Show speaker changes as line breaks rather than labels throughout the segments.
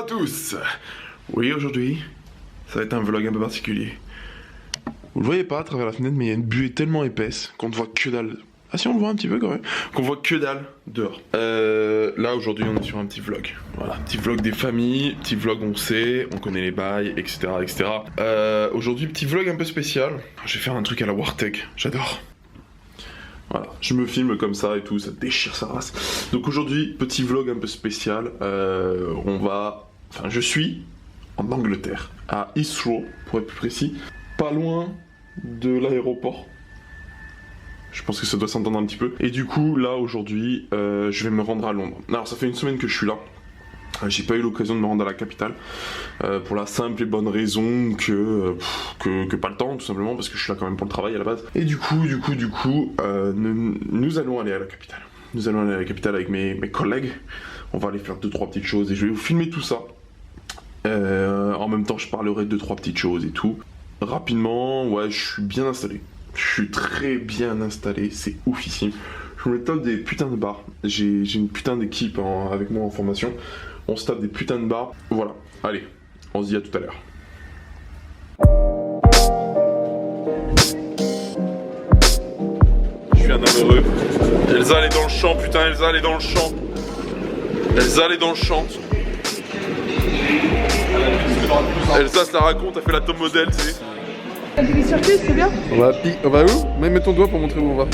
tous. Oui, aujourd'hui, ça va être un vlog un peu particulier. Vous le voyez pas à travers la fenêtre, mais il y a une buée tellement épaisse qu'on ne voit que dalle. Ah si, on le voit un petit peu quand même. Qu'on voit que dalle dehors. Là, aujourd'hui, on est sur un petit vlog. Voilà, petit vlog des familles, petit vlog on sait, on connaît les bails, etc. etc. Aujourd'hui, petit vlog un peu spécial. Je vais faire un truc à la Wartech, j'adore. Voilà, je me filme comme ça et tout, ça déchire sa race. Donc aujourd'hui, petit vlog un peu spécial. Je suis en Angleterre, à Heathrow, pour être plus précis. Pas loin de l'aéroport. Je pense que ça doit s'entendre un petit peu. Et du coup, là, aujourd'hui, je vais me rendre à Londres. Alors, ça fait une semaine que je suis là. J'ai pas eu l'occasion de me rendre à la capitale. Pour la simple et bonne raison que pas le temps, tout simplement, parce que je suis là quand même pour le travail à la base. Et du coup, nous allons aller à la capitale. Nous allons aller à la capitale avec mes collègues. On va aller faire 2-3 petites choses et je vais vous filmer tout ça. En même temps, je parlerai de 2-3 petites choses et tout. Rapidement, ouais, je suis bien installé. Je suis très bien installé, c'est oufissime. Je me tape des putains de bars. J'ai une putain d'équipe avec moi en formation. On se tape des putains de bars. Voilà, allez, on se dit à tout à l'heure. Je suis un homme heureux. Elsa, elle est dans le champ, putain, Elsa, elle est dans le champ. Elsa, elle est dans le champ. Elsa se la raconte, elle fait la top modèle, tu sais.
Des surprises, c'est bien.
On va où? Mets ton doigt pour montrer où on va.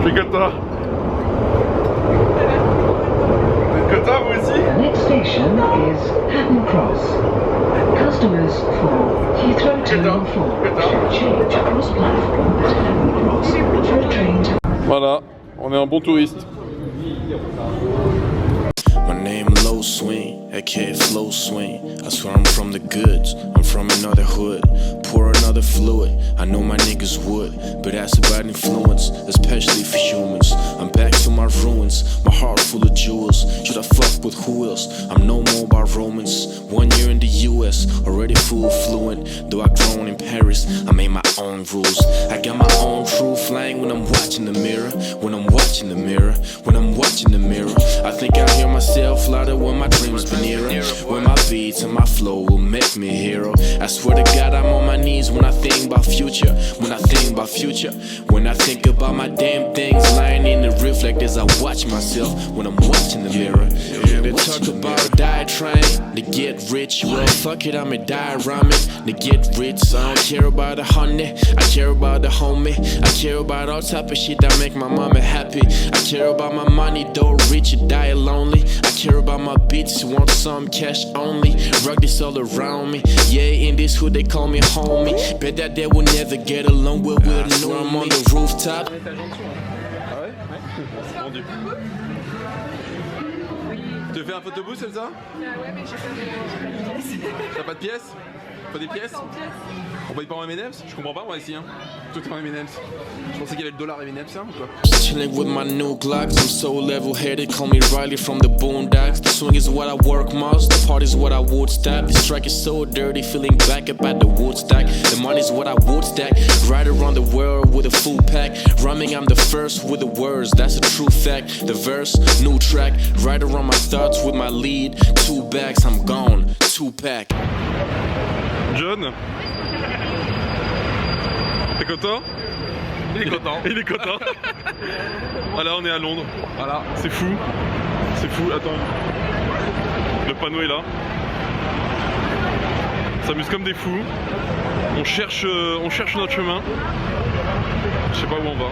Fais-que-toi. Fais-que-toi, vous aussi?
Next station is Hatton Cross. Customers for Heathrow Terminal 4 should change across platform at Hatton Cross for a train to...
Voilà, on est un bon touriste.
My name Low Swing, aka Flow Swing. I swear I'm from the goods, I'm from another hood. Pour another fluid, I know my niggas would. But that's about influence, especially for humans. I'm back to my ruins, my heart full of jewels. Should I fuck with who else? I'm no more about romance. 1 year in the US, already full fluent. Though I grown in Paris, I made my own rules. I got my own true flying when I'm watching the mirror. When I'm watching the mirror, when I'm watching the mirror. I think I hear myself louder when my dreams be nearer. When my beats and my flow will make me a hero. I swear to God I'm on my knees when I think about future. When I think about future. When I think about my damn things lying in the reflectors, I watch myself when I'm watching the mirror. They talk about die trying to get rich. Well fuck it, I'ma die rhyming to get rich. I don't care about the honey, I care about the homie. I care about all type of shit that make my mama happy. I care about my money, though rich or die lonely. I care about my beats, want some cash only. Rock this all around me, yeah, in this hood they call me homie. Bet that they will never get along with know I'm on the rooftop.
Ah ouais? Vendu. Tu veux faire un photobooth, Elsa?
Ouais, mais j'ai pas de pièces.
T'as pas de pièces? Pas des pièces? On paye pas en M&M's? Je comprends pas moi ici hein. Tout est en M&M's. Je pensais qu'il y avait le dollar M&M's hein ou quoi?
Chilling with my new Glocks, I'm so level-headed. Call me Riley from the Boondocks. The swing is what I work most, the party's what I would stop. This track is so dirty, feeling back up at the Woodstock. The money's what I would stack. Ride around the world with a full pack. Rhyming, I'm the first with the words, that's a true fact. The verse, new track. Ride around my thoughts with my lead. 2 bags, I'm gone. 2-pack.
John? T'es content?
Il est content.
Il est content. Voilà, on est à Londres. Voilà, c'est fou. C'est fou, attends. Le panneau est là. On s'amuse comme des fous. On cherche notre chemin. Je sais pas où on va.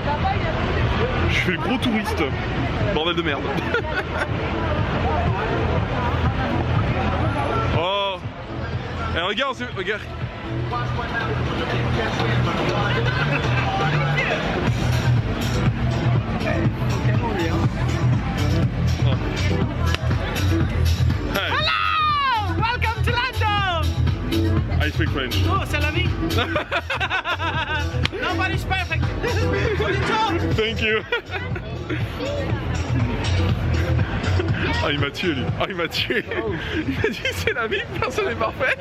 Je fais le gros touriste. Bordel de merde. Oh. Eh, regarde, regarde.
Hello! Welcome to London!
I speak French.
Oh, c'est la vie! Nobody's perfect! What you talk?
Thank you. Ah, il m'a tué lui. Ah, il m'a tué. Il m'a dit c'est la vie, personne n'est parfait.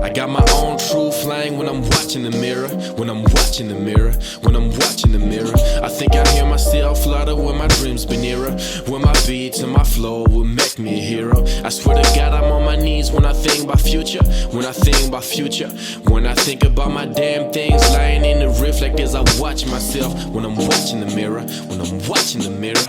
I got my own true flame when I'm watching the mirror. When I'm watching the mirror. When I'm watching the mirror. I think I hear myself flutter when my dreams been nearer. When my beats and my flow will make me a hero. I swear to God I'm on my knees when I think about future. When I think about future. When I think about my damn things lying in the reflectors, I watch myself when I'm watching the mirror. When I'm watching the mirror.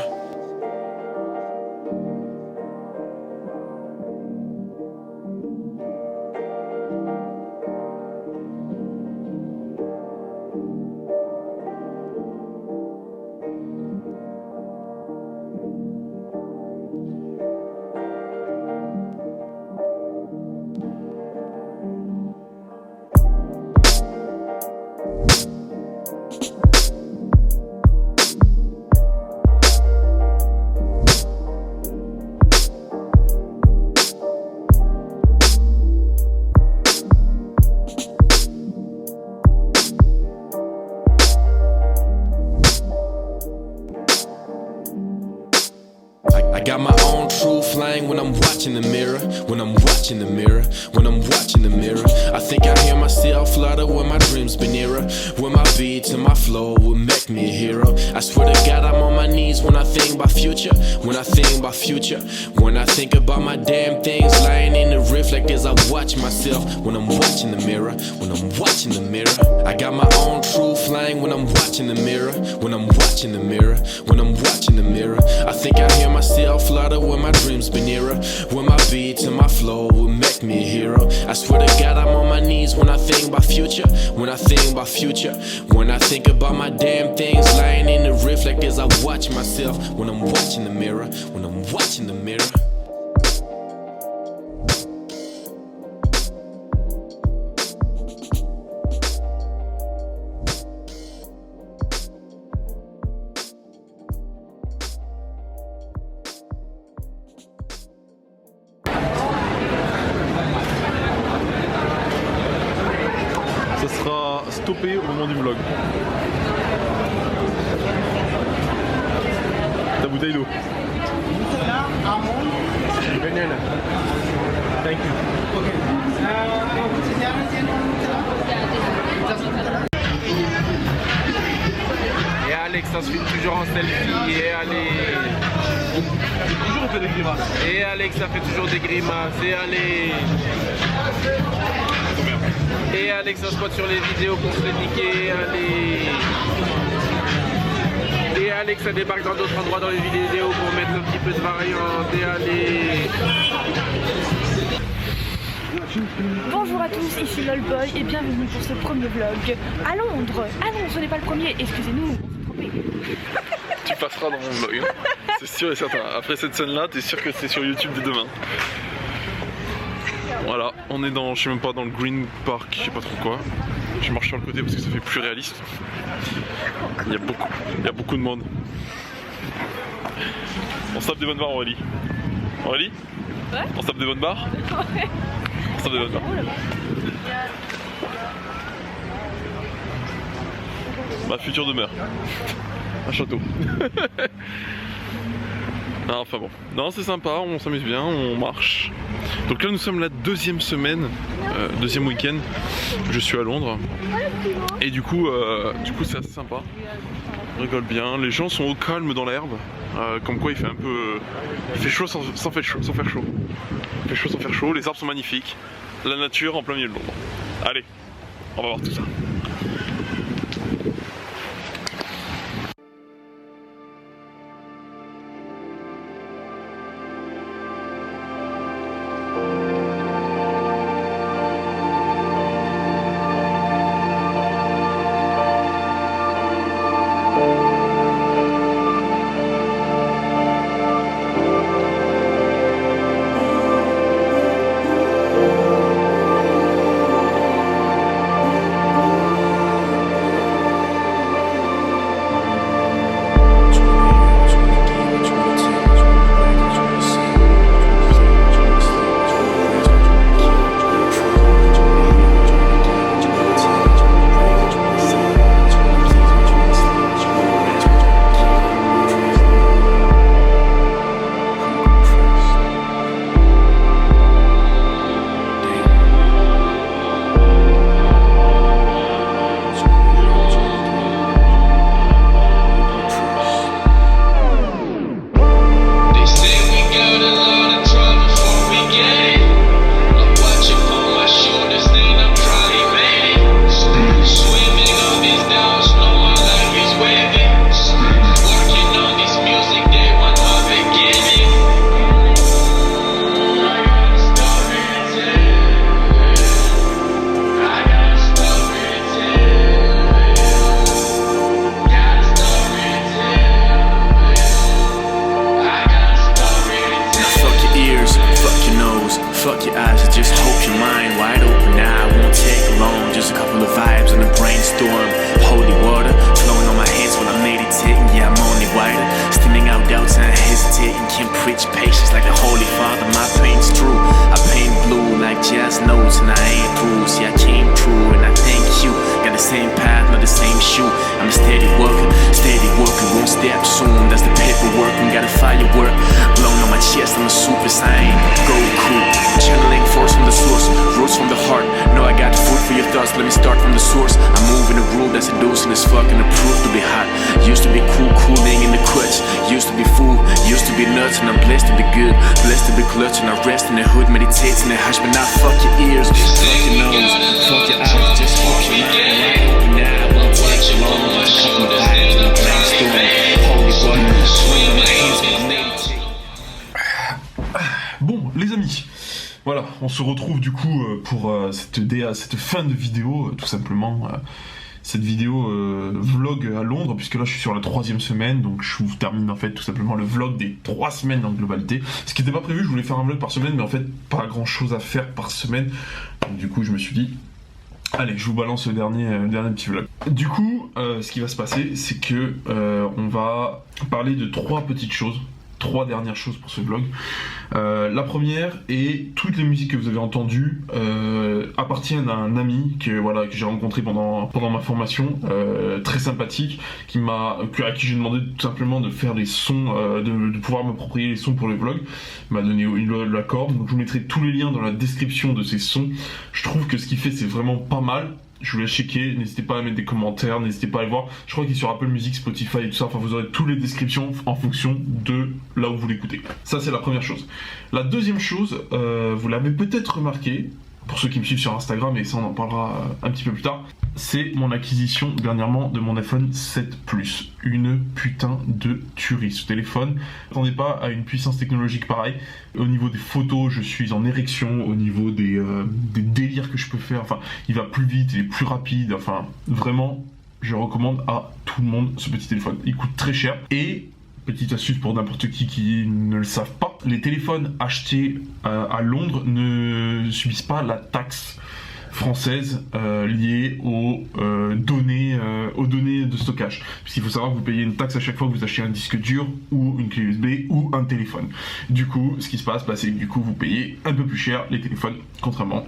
I got my own true flame when I'm watching the mirror. When I'm watching the mirror. When I'm watching the mirror. I think I hear myself flutter when my dreams been nearer. When my beats and my flow will make me a hero. I swear to God I'm on my knees when I think about future. When I think about future. When I think about my damn things lying in the reflectors, I watch myself when I'm watching the mirror. When I'm watching the mirror. I got my own true flame when I'm watching the mirror. When I'm watching the mirror. When I'm watching the mirror. I think I hear myself flutter when my dreams been nearer. When my beats and my flow will make me a hero. I swear to God I'm on my knees when I think about future. When I think about future. When I think about my damn things lying in the reflectors, I watch myself when I'm watching the mirror. When I'm watching the mirror.
Ça sera stoppé au moment du vlog. Ta bouteille d'eau.
Thank you.
Et Alex, ça se filme toujours en selfie. Et allez.
Toujours on fait des grimaces.
Et Alex, ça fait toujours des grimaces. Et allez. Et Alex, ça spot sur les vidéos pour se les niquer. Allez. Et Alex, ça débarque dans d'autres endroits dans les vidéos pour mettre un petit peu de variante. Et allez.
Bonjour à tous, ici LOLboy et bienvenue pour ce premier vlog à Londres. Ah non, ce n'est pas le premier, excusez-nous, on s'est trompé.
Tu passeras dans mon vlog. C'est sûr et certain. Après cette scène-là, t'es sûr que c'est sur YouTube dès demain. Voilà, on est dans, je sais même pas, dans le Green Park, je sais pas trop quoi. Je marche sur le côté parce que ça fait plus réaliste. Il y a beaucoup de monde. On se tape des bonnes barres, Aurélie. Aurélie ?
Ouais.
On se tape des bonnes barres ?
Ouais.
On se tape des bonnes barres. Ma future demeure. Un château. Ah, enfin bon, non c'est sympa, on s'amuse bien, on marche. Donc là nous sommes la deuxième semaine, deuxième week-end, je suis à Londres. Et du coup c'est assez sympa, on rigole bien, les gens sont au calme dans l'herbe. Comme quoi il fait un peu... Il fait chaud sans faire chaud. Il fait chaud sans faire chaud, les arbres sont magnifiques. La nature en plein milieu de Londres. Allez, on va voir tout ça.
hesitating, can't preach patience like the Holy Father. My pain's true. I paint blue like jazz notes, and I ain't through. See, I came through, and I thank you. Got the same path, not the same shoe. I'm a steady worker, won't step soon. That's the paperwork, and got a firework blown on my chest. I'm a super saiyan, Goku, channeling force from the source, roots from the heart. No, I got food for your thoughts. Let me start from the source. I'm moving the rule that's seducing as fuck, and the proof to be hot. Used to be cool, cooling in the clutch. Used to be fool, used to be nuts, and I'm blessed to be good, blessed to be clutch. And I rest in the hood, meditates in the hush, but now fuck your ears, fuck your nose, fuck your eyes, just fuck your mind. Now I'm watching long, a couple of eyes, and I'm brainstorming. Holy water, swing my hands, but I'm meditating.
Bon, les amis, voilà, on se retrouve du coup pour cette fin de vidéo, tout simplement. Cette vidéo vlog à Londres, puisque là je suis sur la 3e semaine, donc je vous termine en fait tout simplement le vlog des 3 semaines en globalité. Ce qui n'était pas prévu, je voulais faire un vlog par semaine, mais en fait pas grand chose à faire par semaine. Donc du coup je me suis dit, allez, je vous balance le dernier petit vlog. Du coup, ce qui va se passer, c'est que on va parler de 3 petites choses. 3 dernières choses pour ce vlog. La première est toutes les musiques que vous avez entendues appartiennent à un ami que j'ai rencontré pendant ma formation, très sympathique, à qui j'ai demandé tout simplement de faire les sons, de pouvoir m'approprier les sons pour le vlog. Il m'a donné l'accord, donc je vous mettrai tous les liens dans la description de ces sons. Je trouve que ce qu'il fait c'est vraiment pas mal. Je vous laisse checker, n'hésitez pas à mettre des commentaires, n'hésitez pas à aller voir. Je crois qu'il est sur Apple Music, Spotify et tout ça. Enfin, vous aurez toutes les descriptions en fonction de là où vous l'écoutez. Ça, c'est la première chose. La deuxième chose, vous l'avez peut-être remarqué, pour ceux qui me suivent sur Instagram, et ça on en parlera un petit peu plus tard, c'est mon acquisition dernièrement de mon iPhone 7 Plus. Une putain de tuerie ce téléphone. N'attendez pas à une puissance technologique pareille. Au niveau des photos, je suis en érection. Au niveau des délires que je peux faire, enfin, il va plus vite, il est plus rapide. Enfin, vraiment, je recommande à tout le monde ce petit téléphone. Il coûte très cher. Et petite astuce pour n'importe qui ne le savent pas, les téléphones achetés à Londres ne subissent pas la taxe française liée aux données de stockage. Puisqu'il faut savoir que vous payez une taxe à chaque fois que vous achetez un disque dur ou une clé USB ou un téléphone. Du coup, ce qui se passe, c'est que du coup vous payez un peu plus cher les téléphones, contrairement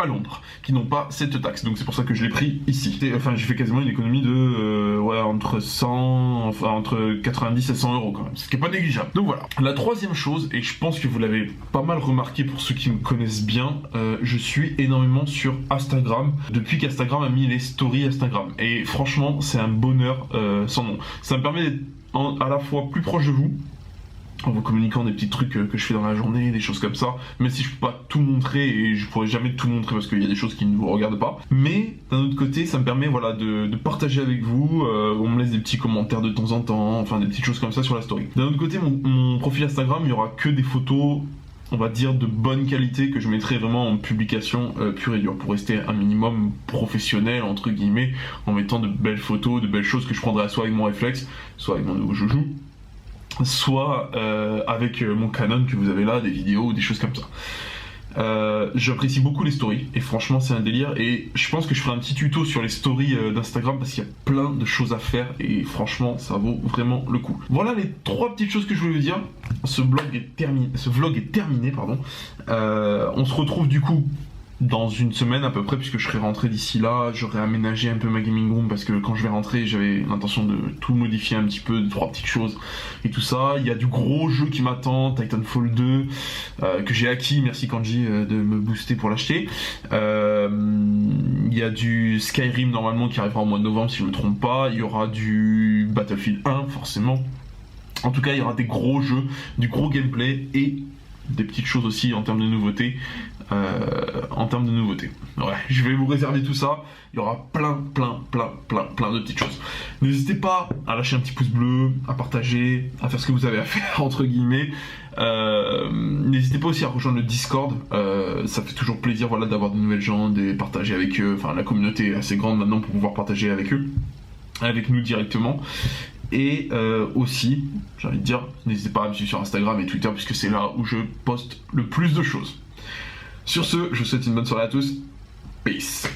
à Londres, qui n'ont pas cette taxe. Donc c'est pour ça que je l'ai pris ici. Enfin, j'ai fait quasiment une économie de entre 90 et 100 euros quand même, ce qui est pas négligeable. Donc voilà. La troisième chose, et je pense que vous l'avez pas mal remarqué pour ceux qui me connaissent bien, je suis énormément sur Instagram depuis qu'Instagram a mis les stories Instagram. Et franchement, c'est un bonheur sans nom. Ça me permet d'être à la fois plus proche de vous, en vous communiquant des petits trucs que je fais dans la journée, des choses comme ça, même si je peux pas tout montrer et je pourrais jamais tout montrer parce qu'il y a des choses qui ne vous regardent pas. Mais d'un autre côté, ça me permet de partager avec vous, on me laisse des petits commentaires de temps en temps, enfin des petites choses comme ça sur la story. D'un autre côté, mon profil Instagram, il y aura que des photos, on va dire de bonne qualité, que je mettrai vraiment en publication pure et dure pour rester un minimum professionnel entre guillemets, en mettant de belles photos, de belles choses que je prendrai soit avec mon réflexe, soit avec mon nouveau joujou, soit avec mon Canon que vous avez là, des vidéos ou des choses comme ça. J'apprécie beaucoup les stories et franchement c'est un délire, et je pense que je ferai un petit tuto sur les stories d'Instagram parce qu'il y a plein de choses à faire et franchement ça vaut vraiment le coup. Voilà les 3 petites choses que je voulais vous dire. Ce vlog est terminé, pardon. On se retrouve du coup dans une semaine à peu près, puisque je serai rentré d'ici là. J'aurai aménagé un peu ma gaming room parce que quand je vais rentrer, j'avais l'intention de tout modifier un petit peu, de 3 petites choses et tout ça. Il y a du gros jeu qui m'attend, Titanfall 2, que j'ai acquis, merci Kanji de me booster pour l'acheter. Il y a du Skyrim normalement qui arrivera au mois de novembre si je me trompe pas. Il y aura du Battlefield 1 forcément. En tout cas, il y aura des gros jeux, du gros gameplay et des petites choses aussi en termes de nouveautés. Ouais, je vais vous réserver tout ça. Il y aura plein de petites choses. N'hésitez pas à lâcher un petit pouce bleu, à partager, à faire ce que vous avez à faire entre guillemets. N'hésitez pas aussi à rejoindre le Discord. Ça fait toujours plaisir, voilà, d'avoir de nouvelles gens, de partager avec eux. Enfin, la communauté est assez grande maintenant pour pouvoir partager avec eux, avec nous directement. Et aussi, j'ai envie de dire, n'hésitez pas à me suivre sur Instagram et Twitter puisque c'est là où je poste le plus de choses. Sur ce, je vous souhaite une bonne soirée à tous. Peace.